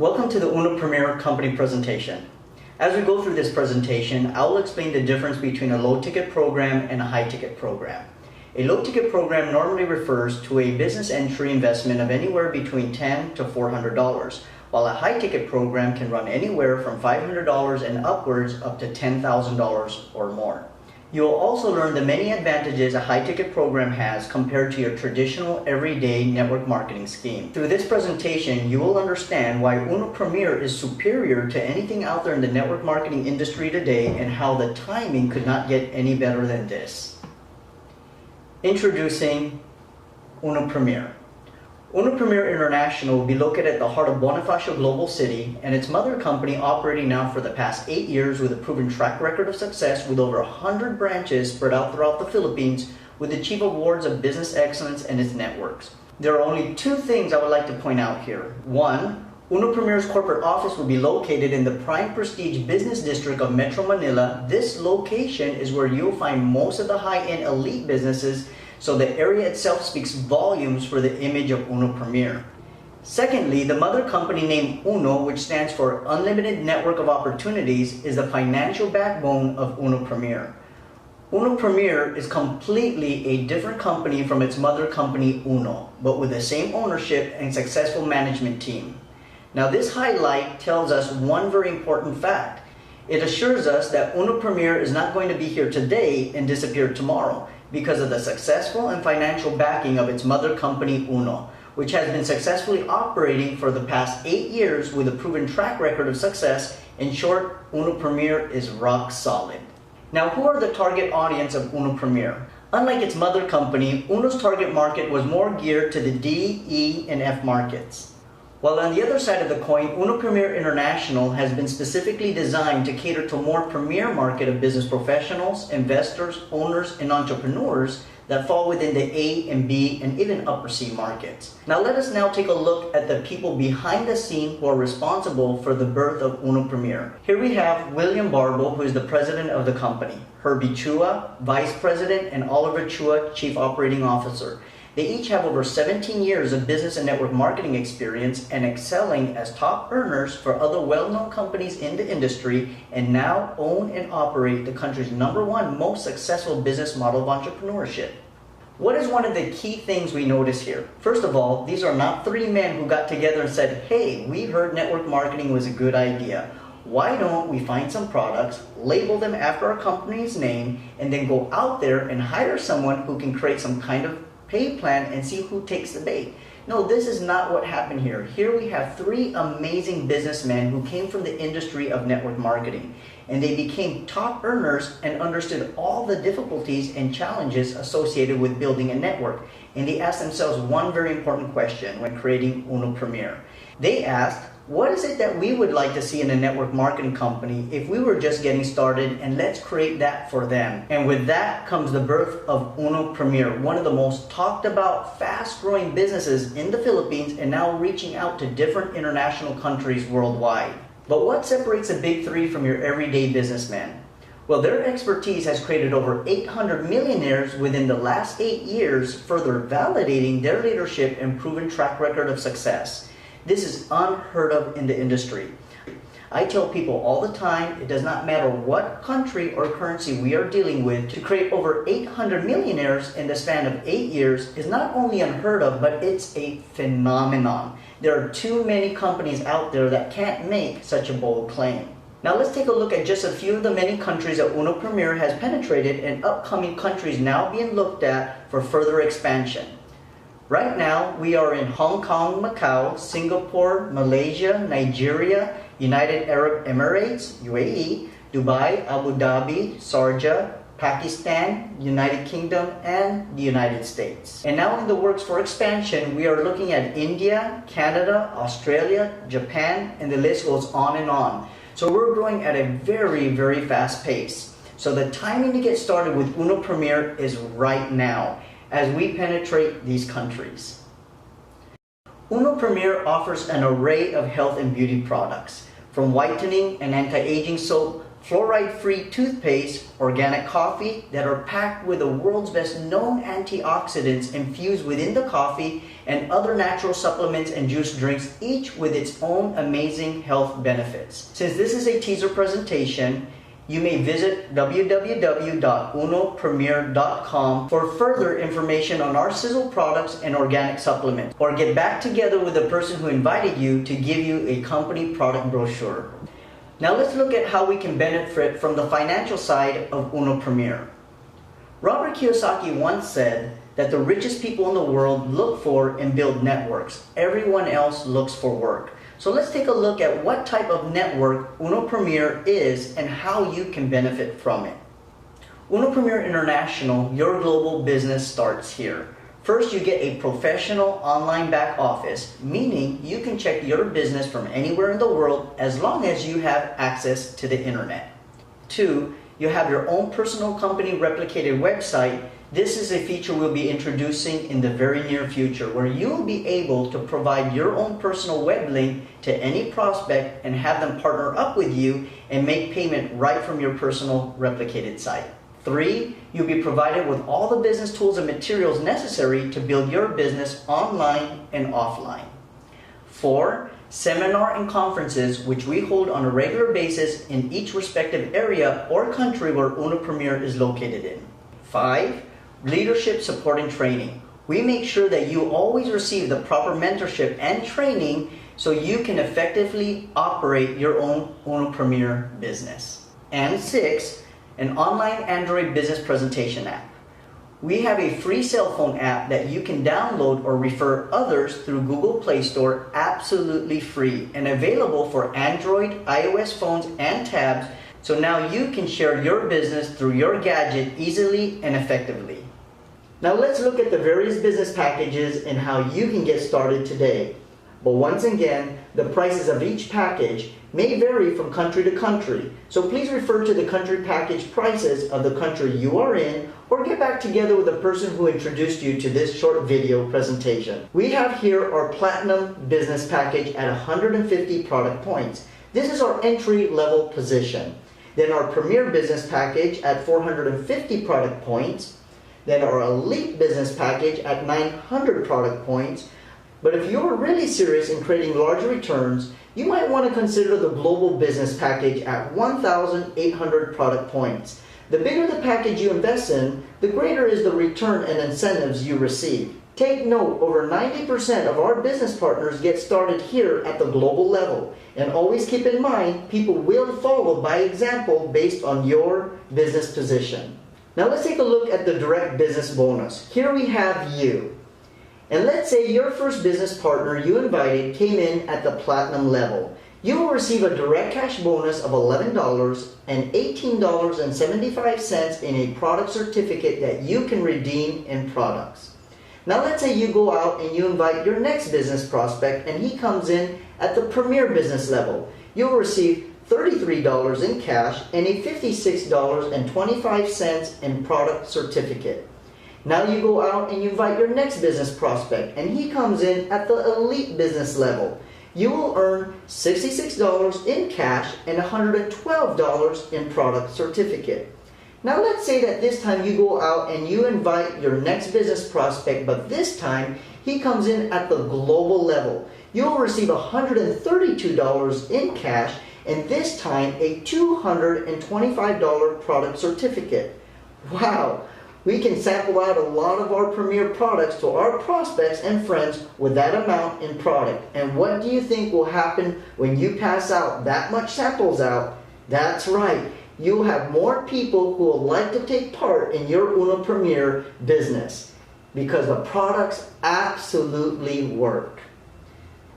Welcome to the Unum Premier company presentation. As we go through this presentation, I will explain the difference between a low-ticket program and a high-ticket program. A low-ticket program normally refers to a business entry investment of anywhere between $10 to $400, while a high-ticket program can run anywhere from $500 and upwards up to $10,000 or more. You will also learn the many advantages a high-ticket program has compared to your traditional everyday network marketing scheme. Through this presentation, you will understand why Unum Premier is superior to anything out there in the network marketing industry today and how the timing could not get any better than this. Introducing Unum Premier. Unum Premier International will be located at the heart of Bonifacio Global City, and its mother company operating now for the past 8 years with a proven track record of success with over 100 branches spread out throughout the Philippines with achieved awards of business excellence in its networks. There are only two things I would like to point out here. One, Unum Premier's corporate office will be located in the prime prestige business district of Metro Manila. This location is where you'll find most of the high-end elite businesses, so the area itself speaks volumes for the image of Unum Premier. Secondly, the mother company named UNO, which stands for Unlimited Network of Opportunities, is the financial backbone of Unum Premier. Unum Premier is completely a different company from its mother company UNO, but with the same ownership and successful management team. Now this highlight tells us one very important fact. It assures us that Unum Premier is not going to be here today and disappear tomorrow, because of the successful and financial backing of its mother company UNO, which has been successfully operating for the past 8 years with a proven track record of success. In short, Unum Premier is rock solid. Now, who are the target audience of Unum Premier? Unlike its mother company, UNO's target market was more geared to the D, E, and F markets. While on the other side of the coin, Unum Premier International has been specifically designed to cater to a more premier market of business professionals, investors, owners, and entrepreneurs that fall within the A and B and even upper C markets. Now let us now take a look at the people behind the scene who are responsible for the birth of Unum Premier. Here we have William Barbo, who is the president of the company, Herbie Chua, vice president, and Oliver Chua, chief operating officer. They each have over 17 years of business and network marketing experience and excelling as top earners for other well-known companies in the industry, and now own and operate the country's #1 most successful business model of entrepreneurship. What is one of the key things we notice here? First of all, these are not three men who got together and said, hey, we heard network marketing was a good idea. Why don't we find some products, label them after our company's name, and then go out there and hire someone who can create some kind of pay plan and see who takes the bait. No, this is not what happened here. Here we have three amazing businessmen who came from the industry of network marketing, and they became top earners and understood all the difficulties and challenges associated with building a network. And they asked themselves one very important question when creating Unum Premier. They asked, what is it that we would like to see in a network marketing company if we were just getting started, and let's create that for them. And with that comes the birth of Unum Premier, one of the most talked about, fast-growing businesses in the Philippines and now reaching out to different international countries worldwide. But what separates the big three from your everyday businessman? Well, their expertise has created over 800 millionaires within the last 8 years, further validating their leadership and proven track record of success. This is unheard of in the industry. I tell people all the time, it does not matter what country or currency we are dealing with, to create over 800 millionaires in the span of 8 years is not only unheard of, but it's a phenomenon. There are too many companies out there that can't make such a bold claim. Now let's take a look at just a few of the many countries that Unum Premier has penetrated and upcoming countries now being looked at for further expansion. Right now, we are in Hong Kong, Macau, Singapore, Malaysia, Nigeria, United Arab Emirates, UAE, Dubai, Abu Dhabi, Sharjah, Pakistan, United Kingdom, and the United States. And now in the works for expansion, we are looking at India, Canada, Australia, Japan, and the list goes on and on. So we're growing at a very, very fast pace. So the timing to get started with Unum Premier is right now, as we penetrate these countries. Unum Premier offers an array of health and beauty products, from whitening and anti-aging soap, fluoride-free toothpaste, organic coffee that are packed with the world's best known antioxidants infused within the coffee, and other natural supplements and juice drinks, each with its own amazing health benefits. Since this is a teaser presentation, you may visit www.unopremier.com for further information on our Sizzle products and organic supplements, or get back together with the person who invited you to give you a company product brochure. Now let's look at how we can benefit from the financial side of Unum Premier. Robert Kiyosaki once said that the richest people in the world look for and build networks. Everyone else looks for work. So let's take a look at what type of network Unum Premier is and how you can benefit from it. Unum Premier International, your global business starts here. First, you get a professional online back office, meaning you can check your business from anywhere in the world as long as you have access to the internet. 2, you have your own personal company replicated website. This is a feature we'll be introducing in the very near future, where you'll be able to provide your own personal web link to any prospect and have them partner up with you and make payment right from your personal replicated site. 3, you'll be provided with all the business tools and materials necessary to build your business online and offline. 4, seminar and conferences which we hold on a regular basis in each respective area or country where Unum Premier is located in. 5, leadership support and training. We make sure that you always receive the proper mentorship and training so you can effectively operate your own Unum Premier business. And 6, an online Android business presentation app. We have a free cell phone app that you can download or refer others through Google Play Store absolutely free and available for Android, iOS phones, and tabs, so now you can share your business through your gadget easily and effectively. Now let's look at the various business packages and how you can get started today. But once again, the prices of each package may vary from country to country, so please refer to the country package prices of the country you are in, or get back together with the person who introduced you to this short video presentation. We have here our Platinum Business Package at 150 product points. This is our entry-level position. Then our Premier Business Package at 450 product points. Then our Elite Business Package at 900 product points. But if you're really serious in creating larger returns, you might want to consider the Global Business Package at 1,800 product points. The bigger the package you invest in, the greater is the return and incentives you receive. Take note, over 90% of our business partners get started here at the global level. And always keep in mind, people will follow by example based on your business position. Now let's take a look at the Direct Business Bonus. Here we have you. And let's say your first business partner you invited came in at the Platinum level. You will receive a direct cash bonus of $11 and $18.75 in a product certificate that you can redeem in products. Now let's say you go out and you invite your next business prospect and he comes in at the Premier Business level. You'll receive $33 in cash and a $56.25 in product certificate. Now you go out and you invite your next business prospect and he comes in at the Elite Business level. You will earn $66 in cash and $112 in product certificate. Now let's say that this time you go out and you invite your next business prospect, but this time he comes in at the global level. You'll receive $132 in cash and this time a $225 product certificate. Wow! We can sample out a lot of our Premier products to our prospects and friends with that amount in product. And what do you think will happen when you pass out that much samples out? That's right. You'll have more people who will like to take part in your Unum Premier business because the products absolutely work.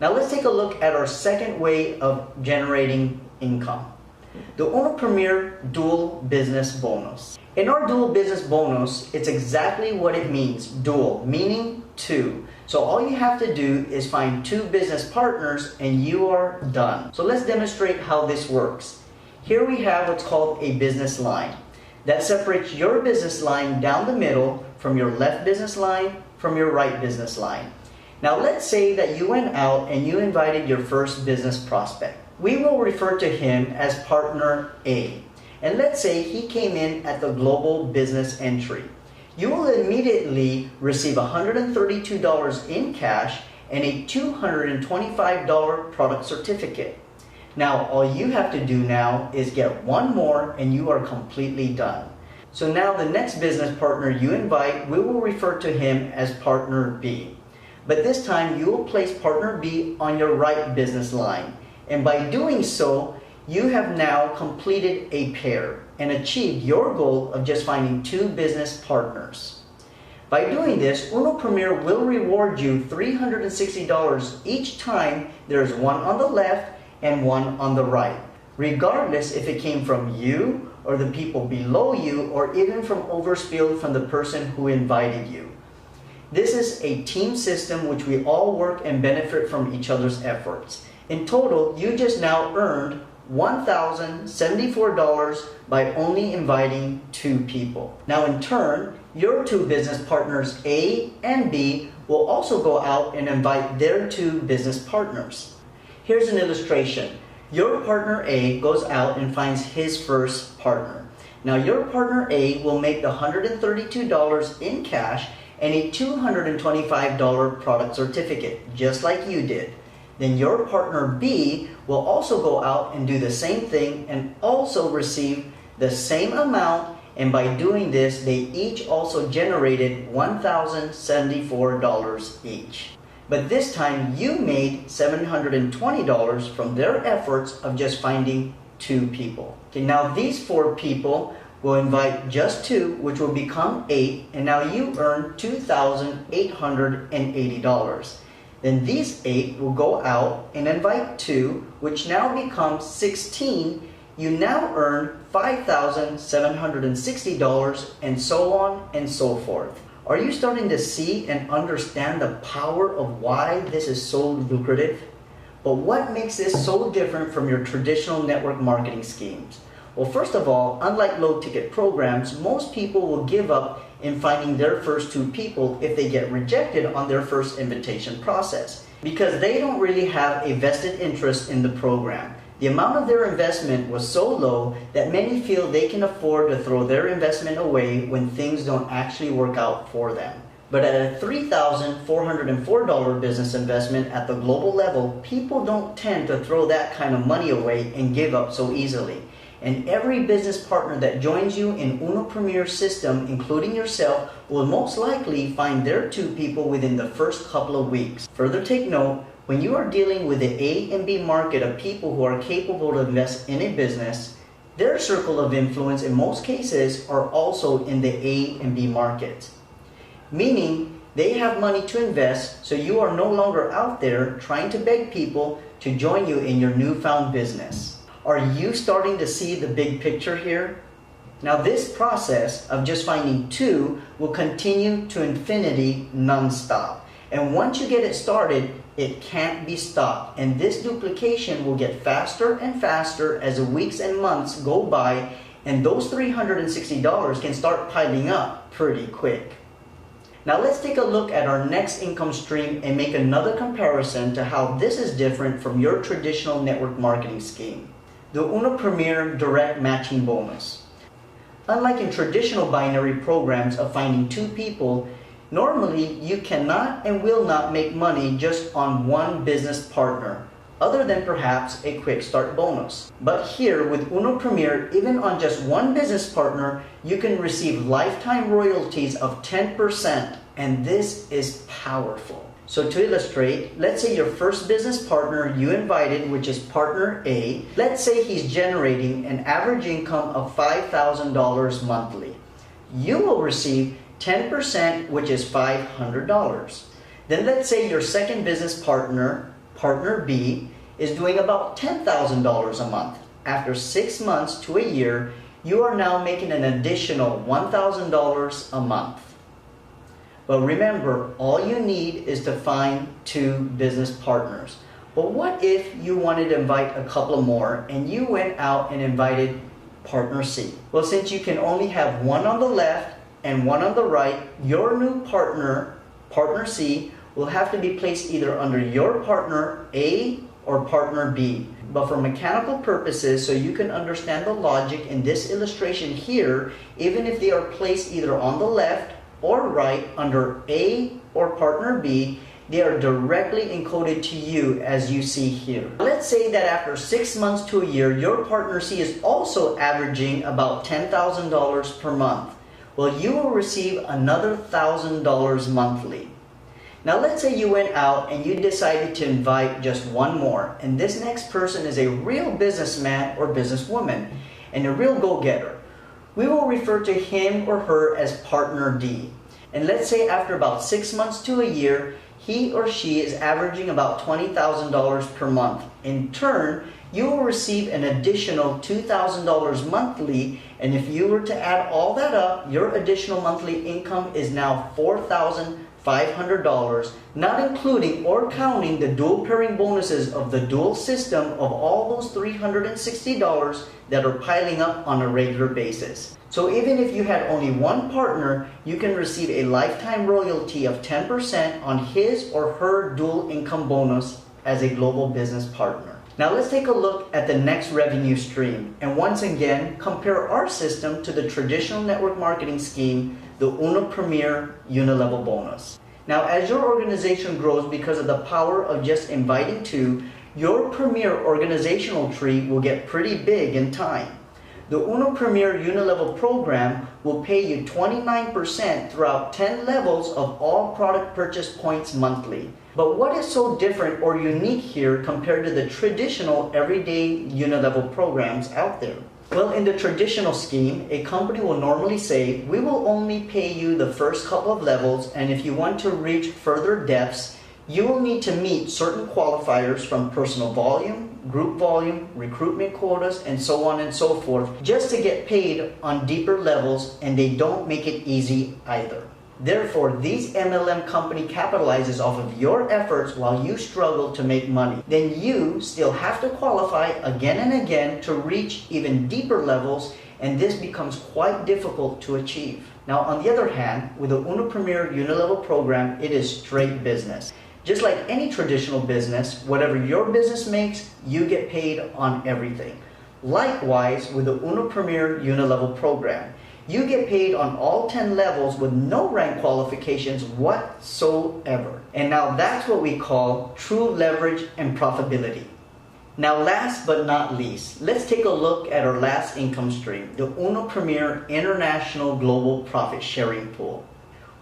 Now let's take a look at our second way of generating income. The Unum Premier Dual Business Bonus. In our Dual Business Bonus, it's exactly what it means, dual, meaning two. So all you have to do is find 2 business partners and you are done. So let's demonstrate how this works. Here we have what's called a business line. That separates your business line down the middle from your left business line from your right business line. Now let's say that you went out and you invited your first business prospect. We will refer to him as partner A. And let's say he came in at the global business entry. You will immediately receive $132 in cash and a $225 product certificate. Now, all you have to do now is get one more and you are completely done. So now the next business partner you invite, we will refer to him as partner B. But this time you will place partner B on your right business line. And by doing so, you have now completed a pair and achieved your goal of just finding 2 business partners. By doing this, Unum Premier will reward you $360 each time there is one on the left and one on the right, regardless if it came from you or the people below you or even from overspill from the person who invited you. This is a team system which we all work and benefit from each other's efforts. In total, you just now earned $1,074 by only inviting 2 people. Now in turn, your 2 business partners A and B will also go out and invite their 2 business partners. Here's an illustration. Your partner A goes out and finds his first partner. Now your partner A will make the $132 in cash and a $225 product certificate, just like you did. Then your partner B will also go out and do the same thing and also receive the same amount, and by doing this, they each also generated $1,074 each. But this time you made $720 from their efforts of just finding 2 people. Okay, now these 4 people will invite just 2, which will become 8, and now you earn $2,880. Then these 8 will go out and invite 2, which now becomes 16. You now earn $5,760, and so on and so forth. Are you starting to see and understand the power of why this is so lucrative? But what makes this so different from your traditional network marketing schemes? Well, first of all, unlike low-ticket programs, most people will give up in finding their first 2 people if they get rejected on their first invitation process, because they don't really have a vested interest in the program. The amount of their investment was so low that many feel they can afford to throw their investment away when things don't actually work out for them. But at a $3,404 business investment at the global level, people don't tend to throw that kind of money away and give up so easily. And every business partner that joins you in Unum Premier system, including yourself, will most likely find their 2 people within the first couple of weeks. Further take note, when you are dealing with the A and B market of people who are capable to invest in a business, their circle of influence in most cases are also in the A and B market. Meaning, they have money to invest, so you are no longer out there trying to beg people to join you in your newfound business. Are you starting to see the big picture here? Now this process of just finding 2 will continue to infinity non-stop. And once you get it started, it can't be stopped. And this duplication will get faster and faster as the weeks and months go by, and those $360 can start piling up pretty quick. Now let's take a look at our next income stream and make another comparison to how this is different from your traditional network marketing scheme. The Unum Premier Direct Matching Bonus. Unlike in traditional binary programs of finding 2 people, normally you cannot and will not make money just on one business partner, other than perhaps a quick start bonus. But here with Unum Premier, even on just one business partner, you can receive lifetime royalties of 10%, and this is powerful. So to illustrate, let's say your first business partner you invited, which is partner A, let's say he's generating an average income of $5,000 monthly. You will receive 10%, which is $500. Then let's say your second business partner, partner B, is doing about $10,000 a month. After 6 months to a year, you are now making an additional $1,000 a month. But remember, all you need is to find 2 business partners. But what if you wanted to invite a couple more and you went out and invited partner C? Well, since you can only have one on the left and one on the right, your new partner, partner C, will have to be placed either under your partner A or partner B. but for mechanical purposes, so you can understand the logic in this illustration here, even if they are placed either on the left or right under A or partner B, they are directly encoded to you as you see here. Let's say that after 6 months to a year, your partner C is also averaging about $10,000 per month. Well, you will receive another $1,000 monthly. Now let's say you went out and you decided to invite just one more, and this next person is a real businessman or businesswoman and a real go-getter. We will refer to him or her as partner D. And let's say after about 6 months to a year, he or she is averaging about $20,000 per month. In turn, you will receive an additional $2,000 monthly, and if you were to add all that up, your additional monthly income is now $4,500, not including or counting the dual pairing bonuses of the dual system of all those $360 that are piling up on a regular basis. So even if you had only one partner, you can receive a lifetime royalty of 10% on his or her dual income bonus as a global business partner. Now let's take a look at the next revenue stream, and once again compare our system to the traditional network marketing scheme, the Unum Premier Unilevel Bonus. Now as your organization grows because of the power of just inviting two, your Premier organizational tree will get pretty big in time. The Unum Premier Unilevel program will pay you 29% throughout 10 levels of all product purchase points monthly. But what is so different or unique here compared to the traditional everyday Unilevel programs out there? Well, in the traditional scheme, a company will normally say, we will only pay you the first couple of levels, and if you want to reach further depths, you will need to meet certain qualifiers from personal volume, group volume, recruitment quotas, and so on and so forth, just to get paid on deeper levels, and they don't make it easy either. Therefore, these MLM company capitalizes off of your efforts while you struggle to make money. Then you still have to qualify again and again to reach even deeper levels, and this becomes quite difficult to achieve. Now, on the other hand, with the Unum Premier Unilevel program, it is straight business. Just like any traditional business, whatever your business makes, you get paid on everything. Likewise, with the Unum Premier Unilevel program, you get paid on all 10 levels with no rank qualifications whatsoever. And now that's what we call true leverage and profitability. Now last but not least, let's take a look at our last income stream, the Unum Premier International Global Profit Sharing Pool.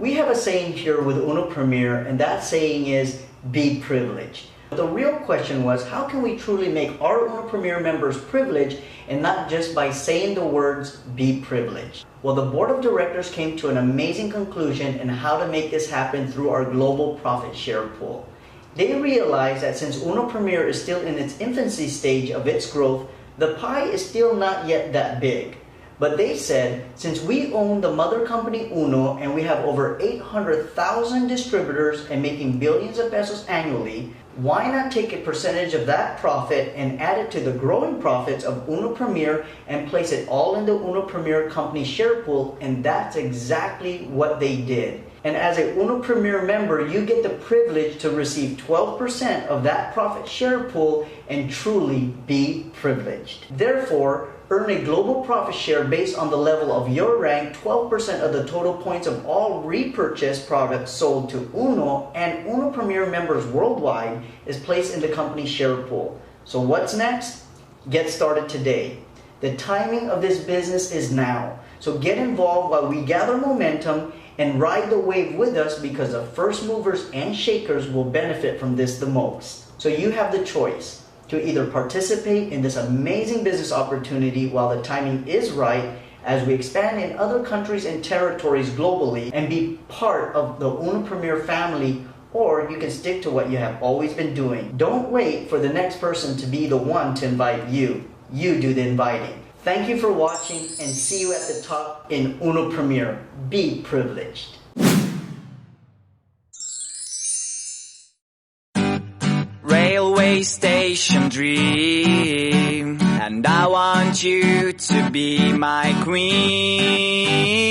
We have a saying here with Unum Premier, and that saying is, be privileged. The real question was, how can we truly make our Unum Premier members privileged, and not just by saying the words, be privileged? Well, the board of directors came to an amazing conclusion in how to make this happen through our global profit share pool. They realized that since Unum Premier is still in its infancy stage of its growth, the pie is still not yet that big. But they said, since we own the mother company Uno and we have over 800,000 distributors and making billions of pesos annually, why not take a percentage of that profit and add it to the growing profits of Unum Premier and place it all in the Unum Premier company share pool? And that's exactly what they did. And as a Unum Premier member, you get the privilege to receive 12% of that profit share pool and truly be privileged. Therefore, earn a global profit share based on the level of your rank. 12% of the total points of all repurchased products sold to Uno and Unum Premier members worldwide is placed in the company share pool. So what's next? Get started today. The timing of this business is now. So get involved while we gather momentum and ride the wave with us, because the first movers and shakers will benefit from this the most. So you have the choice to either participate in this amazing business opportunity while the timing is right as we expand in other countries and territories globally and be part of the Unum Premier family, or you can stick to what you have always been doing. Don't wait for the next person to be the one to invite you. You do the inviting. Thank you for watching, and see you at the top in Unum Premier. Be privileged. Railway station dream, and I want you to be my queen.